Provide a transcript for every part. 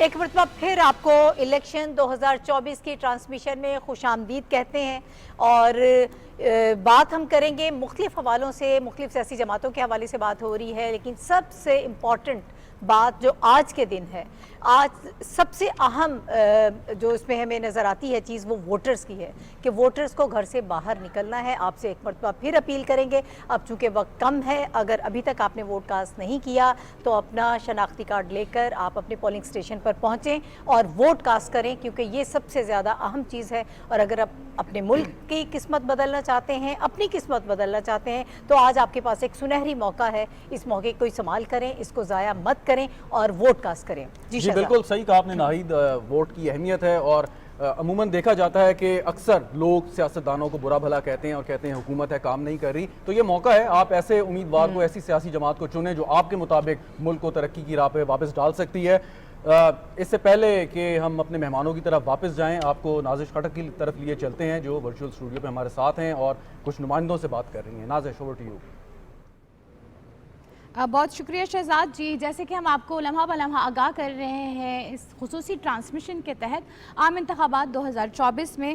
ایک مرتبہ پھر آپ کو الیکشن 2024 کی ٹرانسمیشن میں خوش آمدید کہتے ہیں اور بات ہم کریں گے مختلف حوالوں سے، مختلف سیاسی جماعتوں کے حوالے سے بات ہو رہی ہے، لیکن سب سے امپورٹنٹ بات جو آج کے دن ہے، آج سب سے اہم جو اس میں ہمیں نظر آتی ہے چیز وہ ووٹرز کی ہے کہ ووٹرز کو گھر سے باہر نکلنا ہے۔ آپ سے ایک مرتبہ پھر اپیل کریں گے، اب چونکہ وقت کم ہے، اگر ابھی تک آپ نے ووٹ کاسٹ نہیں کیا تو اپنا شناختی کارڈ لے کر آپ اپنے پولنگ اسٹیشن پر پہنچیں اور ووٹ کاسٹ کریں، کیونکہ یہ سب سے زیادہ اہم چیز ہے۔ اور اگر آپ اپنے ملک کی قسمت بدلنا چاہتے ہیں، اپنی قسمت بدلنا چاہتے ہیں، تو آج آپ کے پاس ایک سنہری موقع ہے، اس موقع کو استعمال کریں، اس کو ضائع مت کریں اور ووٹ کاسٹ کریں۔ جی بالکل صحیح کہا آپ نے ناہید، ووٹ کی اہمیت ہے اور عموماً دیکھا جاتا ہے کہ اکثر لوگ سیاستدانوں کو برا بھلا کہتے ہیں اور کہتے ہیں حکومت ہے کام نہیں کر رہی، تو یہ موقع ہے آپ ایسے امیدوار کو، ایسی سیاسی جماعت کو چنیں جو آپ کے مطابق ملک کو ترقی کی راہ پہ واپس ڈال سکتی ہے۔ اس سے پہلے کہ ہم اپنے مہمانوں کی طرف واپس جائیں، آپ کو نازش خٹک کی طرف لیے چلتے ہیں جو ورچوئل اسٹوڈیو پہ ہمارے ساتھ ہیں اور کچھ نمائندوں سے بات کر رہی ہیں۔ نازش، اوور ٹو یو۔ بہت شکریہ شہزاد جی، جیسے کہ ہم آپ کو لمحہ بہ لمحہ آگاہ کر رہے ہیں اس خصوصی ٹرانسمیشن کے تحت عام انتخابات 2024 میں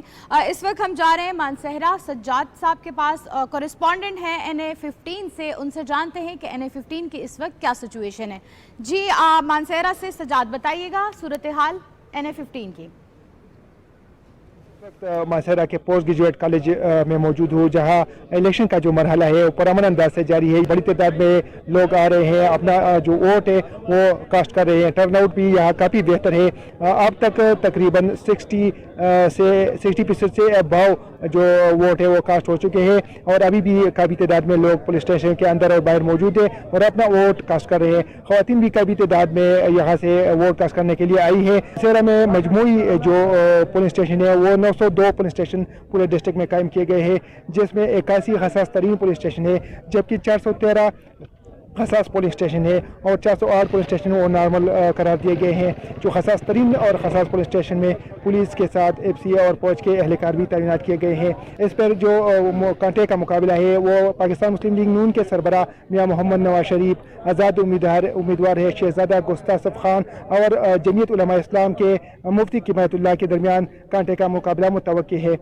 اس وقت ہم جا رہے ہیں مانسہرہ سجاد صاحب کے پاس، کورسپونڈنٹ ہیں NA15 سے، ان سے جانتے ہیں کہ NA15 کی اس وقت کیا سچویشن ہے۔ جی مانسہرہ سے سجاد بتائیے گا صورتحال NA15 کی۔ مانسہرہ کے پوسٹ گریجویٹ کالج میں موجود ہوں، جہاں الیکشن کا جو مرحلہ ہے وہ پرامن انداز سے جاری ہے۔ بڑی تعداد میں لوگ آ رہے ہیں، اپنا جو ووٹ ہے وہ کاسٹ کر رہے ہیں۔ ٹرن آؤٹ بھی یہاں کافی بہتر ہے۔ اب تک تقریباً 60% سے اباؤ جو ووٹ ہے وہ کاسٹ ہو چکے ہیں، اور ابھی بھی کافی تعداد میں لوگ پولیس اسٹیشن کے اندر اور باہر موجود ہیں اور اپنا ووٹ کاسٹ کر رہے ہیں۔ خواتین بھی کافی تعداد میں یہاں سے ووٹ کاسٹ کرنے کے لیے آئی ہیں۔ مانسہرہ میں مجموعی جو پولنگ اسٹیشن ہے وہ 902 پولنگ اسٹیشن پورے ڈسٹرکٹ میں قائم کیے گئے ہیں، جس میں 81 حساس ترین پولنگ اسٹیشن ہے، جبکہ 413 حساس پولنگ اسٹیشن ہے اور 408 پولنگ اسٹیشن وہ نارمل قرار دیے گئے ہیں۔ جو حساس ترین اور حساس پولنگ اسٹیشن میں پولیس کے ساتھ FCA اور فوج کے اہلکار بھی تعینات کیے گئے ہیں۔ اس پر جو کانٹے کا مقابلہ ہے وہ پاکستان مسلم لیگ نون کے سربراہ میاں محمد نواز شریف، آزاد امیدوار ہے شہزادہ گستاخ خان اور جمعیت علماء اسلام کے مفتی کفایت اللہ کے درمیان کانٹے کا مقابلہ متوقع ہے۔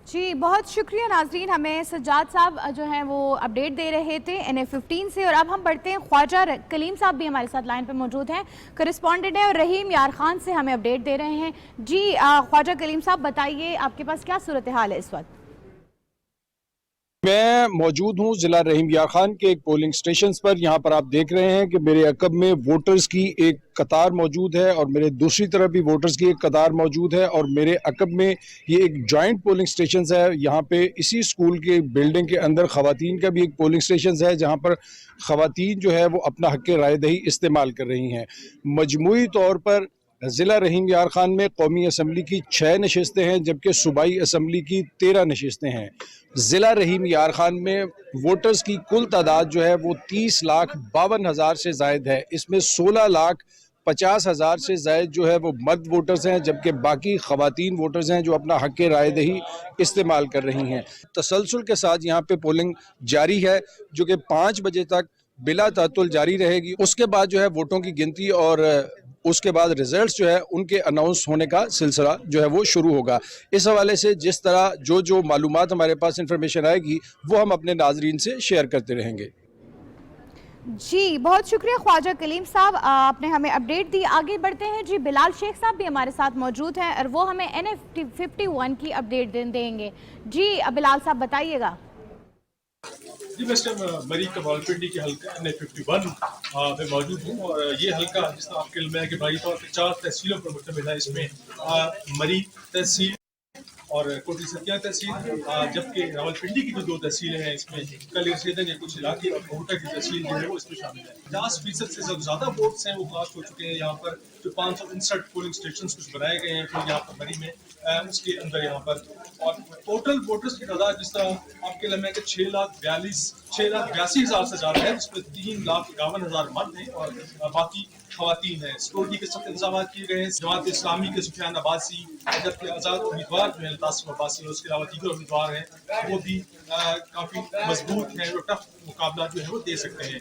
جی بہت شکریہ ناظرین، ہمیں سجاد صاحب جو ہیں وہ اپڈیٹ دے رہے تھے NA15 سے، اور اب ہم بڑھتے ہیں، خواجہ کلیم صاحب بھی ہمارے ساتھ لائن پہ موجود ہیں، کرسپونڈنٹ ہیں اور رحیم یار خان سے ہمیں اپڈیٹ دے رہے ہیں۔ جی خواجہ کلیم صاحب بتائیے آپ کے پاس کیا صورتحال ہے اس وقت؟ میں موجود ہوں ضلع رحیم یار خان کے ایک پولنگ سٹیشنز پر۔ یہاں پر آپ دیکھ رہے ہیں کہ میرے عقب میں ووٹرز کی ایک قطار موجود ہے اور میرے دوسری طرف بھی ووٹرز کی ایک قطار موجود ہے، اور میرے عقب میں یہ ایک جوائنٹ پولنگ سٹیشنز ہے۔ یہاں پہ اسی سکول کے بلڈنگ کے اندر خواتین کا بھی ایک پولنگ سٹیشنز ہے، جہاں پر خواتین جو ہے وہ اپنا حق رائے دہی استعمال کر رہی ہیں۔ مجموعی طور پر ضلع رحیم یار خان میں قومی اسمبلی کی 6 نشستیں ہیں، جبکہ صوبائی اسمبلی کی 13 نشستیں ہیں۔ ضلع رحیم یار خان میں ووٹرز کی کل تعداد جو ہے وہ 30,52,000 سے زائد ہے۔ اس میں 16,50,000 سے زائد جو ہے وہ مرد ووٹرز ہیں، جبکہ باقی خواتین ووٹرز ہیں جو اپنا حق رائے دہی استعمال کر رہی ہیں۔ تسلسل کے ساتھ یہاں پہ پولنگ جاری ہے، جو کہ 5 بجے تک بلا تعطل جاری رہے گی۔ اس کے بعد جو ہے ووٹوں کی گنتی اور اس کے بعد ریزلٹس جو ہے ان کے اناؤنس ہونے کا سلسلہ جو ہے وہ شروع ہوگا۔ اس حوالے سے جس طرح جو معلومات ہمارے پاس انفارمیشن آئے گی وہ ہم اپنے ناظرین سے شیئر کرتے رہیں گے۔ جی بہت شکریہ خواجہ کلیم صاحب، آپ نے ہمیں اپڈیٹ دی۔ آگے بڑھتے ہیں، جی بلال شیخ صاحب بھی ہمارے ساتھ موجود ہیں اور وہ ہمیں NA51 کی اپڈیٹ دیں گے۔ جی بلال صاحب بتائیے گا۔ جی میں اس ٹائم مری راولپنڈی کے حلقہ NA51 میں موجود ہوں، اور یہ حلقہ جس طرح آپ کے علم ہے کہ بھائی طور پہ 4 تحصیلوں پر مشتمل ہے۔ اس میں مری تحصیل اور کوٹلی ستیاں تحصیل، جبکہ راولپنڈی کی جو 2 تحصیلیں ہیں اس میں کل رسیدن کے کچھ علاقے اور کوٹا کی تحصیل جو ہے وہ اس میں شامل ہے۔ 50% سے زیادہ ووٹس ہیں وہ کاسٹ ہو چکے ہیں یہاں پر، جو 559 پولنگ اسٹیشنز کچھ بنائے گئے ہیں یہاں پر مری میں، اس کے اندر یہاں پر، اور ٹوٹل ووٹرز کی تعداد جس طرح آپ کے علم ہے کہ 6,82,000 سے زیادہ ہے، جس میں 3,51,000 مرد ہیں اور باقی خواتین ہیں۔ سیکورٹی کے سخت انتظامات کیے گئے ہیں۔ جماعت اسلامی کے سفیان عباسی، جبکہ آزاد امیدوار جو ہے تاسم عباسی اور اس کے علاوہ دیگر امیدوار ہیں وہ بھی کافی مضبوط ہیں، وہ ٹف مقابلہ جو ہے وہ دے سکتے ہیں۔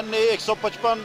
NA 155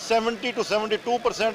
70 to 72%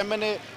MNA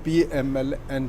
PMLN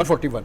141,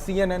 CNN,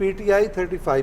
PTI 35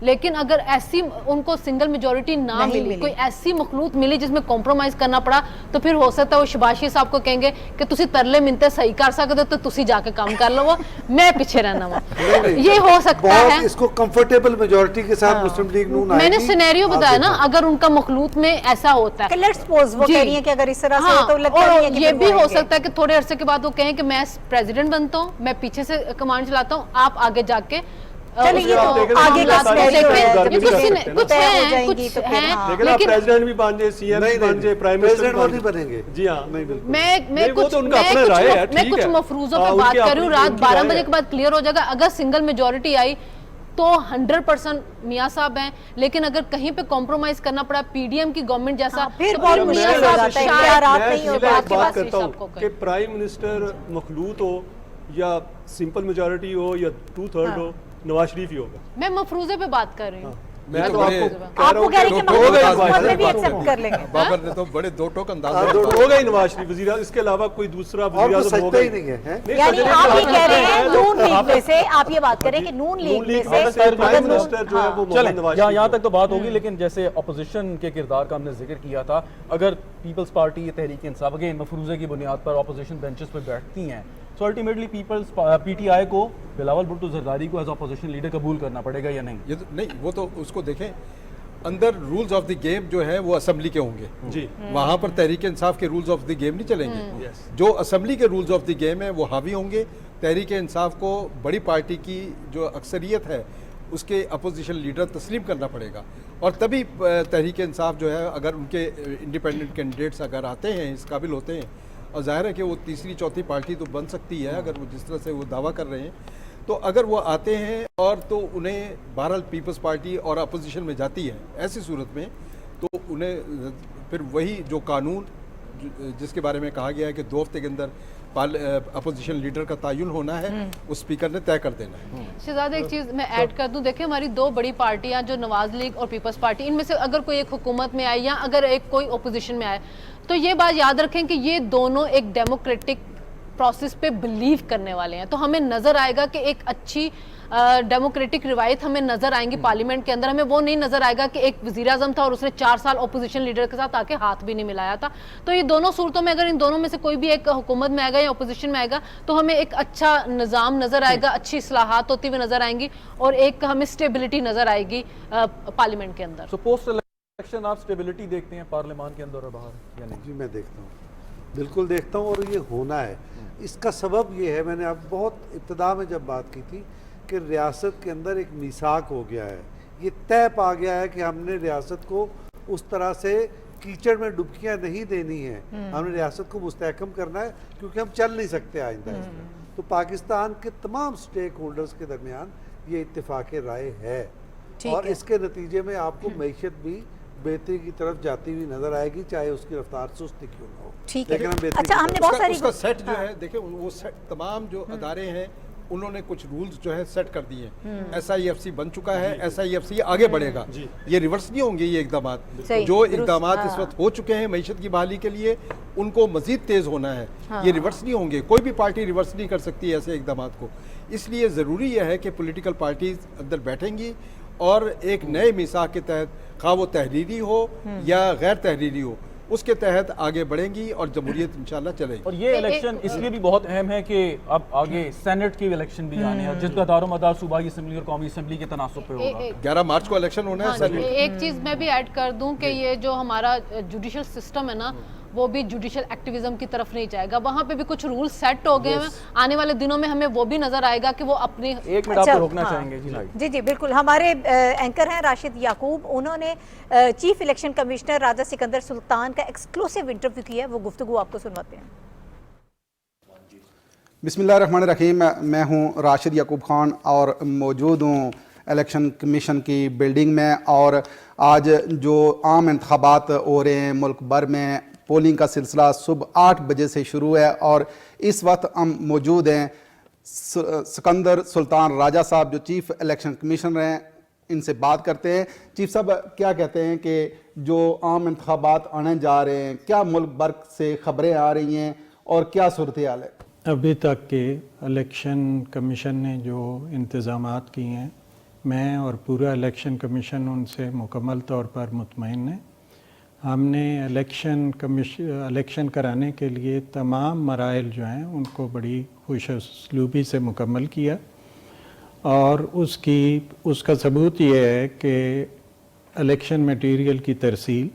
لیکن اگر ایسی ان کو سنگل میجورٹی نہ ملی, کوئی ایسی مخلوط ملی جس میں کمپرومائز کرنا پڑا, تو پھر ہو سکتا ہے وہ شباشی صاحب کو کہیں گے کہ تسی ترلے منتے صحیح کر سکتے تو تسی جا کے کام کر لو, میں پیچھے رہنا ہوا. یہ ہو سکتا ہے اس کو کمفرٹیبل میجورٹی کے ساتھ مسلم لیگ نون میں نے سینیریو بتایا نا, اگر ان کا مخلوط میں ایسا ہوتا ہے, لیٹس سپوز وہ کہہ رہی ہیں کہ اگر اس طرح سے ہو تو لگتا نہیں ہے کہ یہ بھی ہو سکتا ہے کہ تھوڑے عرصے کے بعد وہ کہیں کہ میں پریزیڈنٹ بنتا ہوں, میں پیچھے سے کمانڈ چلاتا ہوں, آپ آگے جا کے چلیے تو آگے کا کچھ ہیں لیکن آپ پریزیڈنٹ بھی بن جائے, سی ایم بھی بن جائے, پرائم منسٹر وہ نہیں بنیں گے. جی ہاں, میں کچھ مفروضوں پہ بات کر رہی ہوں, رات 12 بجے کے بعد کلیئر ہو جائے گا. اگر سنگل میجورٹی آئی تو 100% میاں صاحب ہیں, لیکن اگر کہیں پہ کمپرومائز کرنا پڑا پی ڈی ایم کی گورنمنٹ جیسا, پھر بہت مشکل ہو جاتا ہے, اختیارات نہیں ہوتے. میں بات کرتا ہوں کہ پرائم منسٹر مخلوط ہو یا سمپل میجورٹی ہو یا 2/3 ہو, نواز شریف ہی ہوگا. میں مفروضے پہ بات کر رہی ہوں. میں تو آپ کو کہہ رہی کہ مفروضے بھی ایکسپٹ کر لیں گے. بابر نے تو بڑے دو ٹوک انداز ہوگا ہی نواز شریف وزیر, اس کے علاوہ کوئی دوسرا وزیر اعظم ہوگا ہی نہیں ہے. یعنی آپ یہ کہہ رہے ہیں نون لیگ میں سے, آپ یہ بات کریں کہ نون لیگ میں سے پرائم منسٹر جو ہے وہ چلیں یہاں تک تو بات ہوگی, لیکن جیسے اپوزیشن کے کردار کا ہم نے ذکر کیا تھا, اگر پیپلز پارٹی یا تحریک انصاف اگین مفروضے کی بنیاد پر اپوزیشن بینچز پہ بیٹھتی ہیں, so ultimately peoples P T I کو بلاول بھٹو زرداری کو ایز اپوزیشن لیڈر قبول کرنا پڑے گا یا نہیں؟ یہ نہیں, وہ تو اس کو دیکھیں, اندر رولز آف دی گیم جو ہے وہ اسمبلی کے ہوں گے. جی, وہاں پر تحریک انصاف کے رولز آف دی گیم نہیں چلیں گے. جو اسمبلی کے رولز آف دی گیم ہیں وہ حاوی ہوں گے. تحریک انصاف کو بڑی پارٹی کی جو اکثریت ہے اس کے اپوزیشن لیڈر تسلیم کرنا پڑے گا, اور تبھی تحریک انصاف جو ہے اگر ان کے انڈیپینڈنٹ کینڈیڈیٹس اگر آتے ہیں, اس قابل ہوتے ہیں, اور ظاہر ہے کہ وہ تیسری چوتھی پارٹی تو بن سکتی ہے اگر وہ جس طرح سے وہ دعویٰ کر رہے ہیں, تو اگر وہ آتے ہیں اور تو انہیں بہرحال پیپلز پارٹی اور اپوزیشن میں جاتی ہے, ایسی صورت میں تو انہیں پھر وہی جو قانون جس کے بارے میں کہا گیا ہے کہ 2 ہفتے کے اندر اپوزیشن لیڈر کا تعین ہونا ہے, اس اسپیکر نے طے کر دینا ہے. شہزاد ایک چیز میں ایڈ کر دوں, دیکھیں ہماری 2 بڑی پارٹیاں جو نواز لیگ اور پیپلز پارٹی, ان میں سے اگر کوئی ایک حکومت میں آئے یا اگر ایک کوئی اپوزیشن میں آئے, تو یہ بات یاد رکھیں کہ یہ دونوں ایک ڈیموکریٹک پروسیس پہ بلیو کرنے والے ہیں. تو ہمیں نظر آئے گا کہ ایک اچھی ڈیموکریٹک روایت ہمیں نظر آئیں گی پارلیمنٹ کے اندر. ہمیں وہ نہیں نظر آئے گا کہ ایک وزیر اعظم تھا اور اس نے 4 سال اپوزیشن لیڈر کے ساتھ آ کے ہاتھ بھی نہیں ملایا تھا. تو یہ دونوں صورتوں میں اگر ان دونوں میں سے کوئی بھی ایک حکومت میں آئے گا یا اپوزیشن میں آئے گا, تو ہمیں ایک اچھا نظام نظر آئے گا, اچھی اصلاحات ہوتی ہوئی نظر آئیں گی, اور ایک ہمیں اسٹیبلٹی نظر آئے گی پارلیمنٹ کے اندر. سو پوسٹ الیکشن آپ اسٹیبلٹی دیکھتے ہیں پارلیمان کے اندر اور باہر یا نہیں؟ جی میں دیکھتا ہوں, بالکل دیکھتا ہوں, اور یہ ہونا ہے. اس کا سبب یہ ہے, میں نے اب بہت ابتدا میں جب بات کی تھی کہ ریاست کے اندر ایک میثاق ہو گیا ہے, یہ طے پا گیا ہے کہ ہم نے ریاست کو اس طرح سے کیچڑ میں ڈبکیاں نہیں دینی ہیں, ہم نے ریاست کو مستحکم کرنا ہے, کیونکہ ہم چل نہیں سکتے آئندہ اس میں. تو پاکستان کے تمام سٹیک ہولڈرز کے درمیان یہ اتفاق رائے ہے, اور اس کے نتیجے میں آپ کو معیشت بھی بہتری کی طرف جاتی ہوئی نظر آئے گی, چاہے اس کی رفتار سستی کیوں نہ ہو. لیکن ہم نے بہت ساری اس کا سیٹ جو ہے, دیکھیں وہ تمام جو ادارے ہیں انہوں نے کچھ رولز جو ہے سیٹ کر دیے ہیں. ایس آئی ایف سی بن چکا ہے, ایس آئی ایف سی آگے بڑھے گا, یہ ریورس نہیں ہوں گے. یہ اقدامات جو اقدامات اس وقت ہو چکے ہیں معیشت کی بحالی کے لیے, ان کو مزید تیز ہونا ہے, یہ ریورس نہیں ہوں گے. کوئی بھی پارٹی ریورس نہیں کر سکتی ایسے اقدامات کو. اس لیے ضروری یہ ہے کہ پولیٹیکل پارٹیز اندر بیٹھیں گی اور ایک نئے میثاق کے تحت, خواہ وہ تحریری ہو یا غیر تحریری ہو, اس کے تحت آگے بڑھیں گی اور جمہوریت انشاءاللہ چلے گی. اور یہ الیکشن اس لیے بھی بہت اہم ہے کہ اب آگے سینٹ کی الیکشن بھی آنے ہیں, جس کا دار و مدار صوبائی اسمبلی اور قومی اسمبلی کے تناسب پہ ہوگا. 11 مارچ کو الیکشن ہونا ہے. ایک چیز میں بھی ایڈ کر دوں کہ یہ جو ہمارا جوڈیشل سسٹم ہے نا, وہ بھی جوڈیشل ایکٹیویزم کی طرف نہیں جائے گا. وہاں پہ بھی کچھ رول سیٹ ہو گئے ہیں, آنے والے دنوں میں ہمیں وہ بھی نظر آئے گا کہ وہ اپنی. ایک منٹ آپ کو روکنا چاہیں گے. جی جی بالکل. ہمارے اینکر ہیں راشد یعقوب, انہوں نے چیف الیکشن کمشنر راجہ سکندر سلطان کا ایکسکلوسیو انٹرویو کیا ہے, وہ گفتگو آپ کو سنواتے ہیں. بسم اللہ الرحمن الرحیم. میں ہوں راشد یعقوب خان اور موجود ہوں الیکشن کمیشن کی بلڈنگ میں, اور آج جو عام انتخابات ہو رہے ہیں ملک بھر میں, پولنگ کا سلسلہ صبح 8 بجے سے شروع ہے, اور اس وقت ہم موجود ہیں سکندر سلطان راجہ صاحب جو چیف الیکشن کمیشنر ہیں, ان سے بات کرتے ہیں. چیف صاحب کیا کہتے ہیں کہ جو عام انتخابات آنے جا رہے ہیں, کیا ملک بھر سے خبریں آ رہی ہیں اور کیا صورتحال ہے؟ ابھی تک کے الیکشن کمیشن نے جو انتظامات کیے ہیں میں اور پورا الیکشن کمیشن ان سے مکمل طور پر مطمئن ہے. ہم نے الیکشن کرانے کے لیے تمام مراحل جو ہیں ان کو بڑی خوش اسلوبی سے مکمل کیا, اور اس کا ثبوت یہ ہے کہ الیکشن میٹیریل کی ترسیل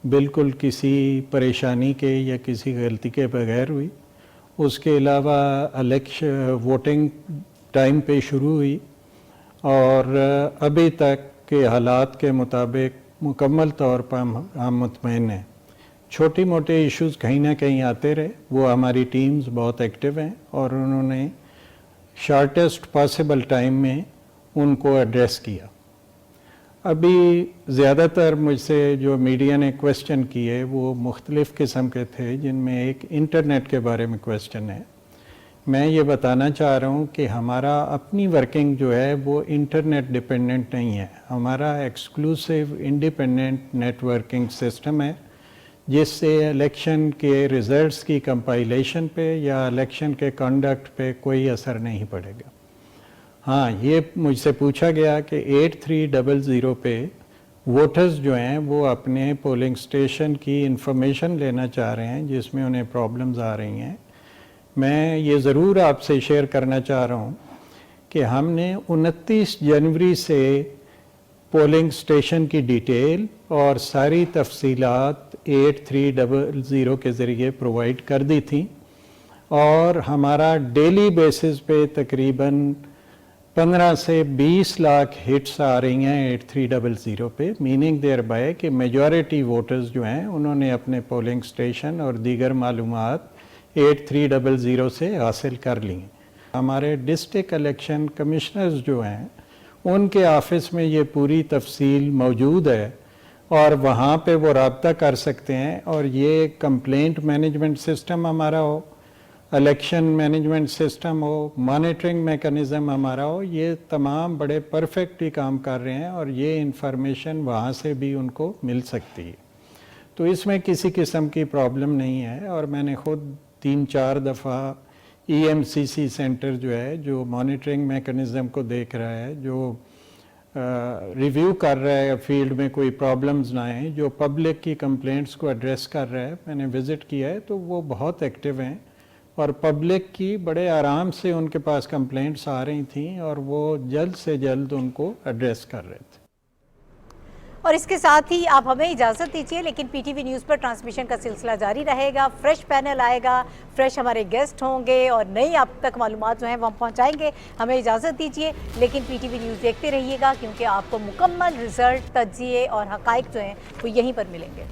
بالکل کسی پریشانی کے یا کسی غلطی کے بغیر ہوئی. اس کے علاوہ ووٹنگ ٹائم پہ شروع ہوئی اور ابھی تک کے حالات کے مطابق مکمل طور پر ہم مطمئن ہیں. چھوٹی موٹے ایشوز کہیں نہ کہیں آتے رہے, وہ ہماری ٹیمز بہت ایکٹیو ہیں اور انہوں نے شارٹیسٹ پاسبل ٹائم میں ان کو ایڈریس کیا. ابھی زیادہ تر مجھ سے جو میڈیا نے کویسچن کیے وہ مختلف قسم کے تھے, جن میں ایک انٹرنیٹ کے بارے میں کویسچن ہے. میں یہ بتانا چاہ رہا ہوں کہ ہمارا اپنی ورکنگ جو ہے وہ انٹرنیٹ ڈپینڈنٹ نہیں ہے. ہمارا exclusive independent networking system ہے, جس سے الیکشن کے ریزلٹس کی کمپائلیشن پہ یا الیکشن کے کنڈکٹ پہ کوئی اثر نہیں پڑے گا. ہاں, یہ مجھ سے پوچھا گیا کہ 8300 پہ ووٹرز جو ہیں وہ اپنے پولنگ سٹیشن کی انفارمیشن لینا چاہ رہے ہیں جس میں انہیں پرابلمز آ رہی ہیں. میں یہ ضرور آپ سے شیئر کرنا چاہ رہا ہوں کہ ہم نے 29 جنوری سے پولنگ سٹیشن کی ڈیٹیل اور ساری تفصیلات 8300 کے ذریعے پرووائڈ کر دی تھیں, اور ہمارا ڈیلی بیسس پہ تقریباً 15 سے 20 لاکھ ہٹس آ رہی ہیں 8300 پہ, میننگ دیر بائی کہ میجورٹی ووٹرز جو ہیں انہوں نے اپنے پولنگ سٹیشن اور دیگر معلومات 8300 سے حاصل کر لی. ہمارے ڈسٹرکٹ الیکشن کمشنرز جو ہیں ان کے آفس میں یہ پوری تفصیل موجود ہے, اور وہاں پہ وہ رابطہ کر سکتے ہیں. اور یہ کمپلینٹ مینجمنٹ سسٹم ہمارا ہو, الیکشن مینجمنٹ سسٹم ہو, مانیٹرنگ میکانزم ہمارا ہو, یہ تمام بڑے پرفیکٹلی کام کر رہے ہیں, اور یہ انفارمیشن وہاں سے بھی ان کو مل سکتی ہے. تو اس میں کسی قسم کی پرابلم نہیں ہے. اور میں نے خود 3-4 دفعہ EMCC سینٹر جو ہے, جو مانیٹرنگ میکانزم کو دیکھ رہا ہے, جو ریویو کر رہا ہے فیلڈ میں کوئی پرابلمز نہ آئیں, جو پبلک کی کمپلینٹس کو ایڈریس کر رہا ہے, میں نے وزٹ کیا ہے, تو وہ بہت ایکٹیو ہیں, اور پبلک کی بڑے آرام سے ان کے پاس کمپلینٹس آ رہی تھیں, اور وہ جلد سے جلد ان کو ایڈریس کر رہے تھے. اور اس کے ساتھ ہی آپ ہمیں اجازت دیجیے, لیکن پی ٹی وی نیوز پر ٹرانسمیشن کا سلسلہ جاری رہے گا. فریش پینل آئے گا, فریش ہمارے گیسٹ ہوں گے, اور نئی آپ تک معلومات جو ہیں وہ ہم پہنچائیں گے. ہمیں اجازت دیجیے, لیکن پی ٹی وی نیوز دیکھتے رہیے گا, کیونکہ آپ کو مکمل رزلٹ, تجزیے اور حقائق جو ہیں وہ یہیں پر ملیں گے.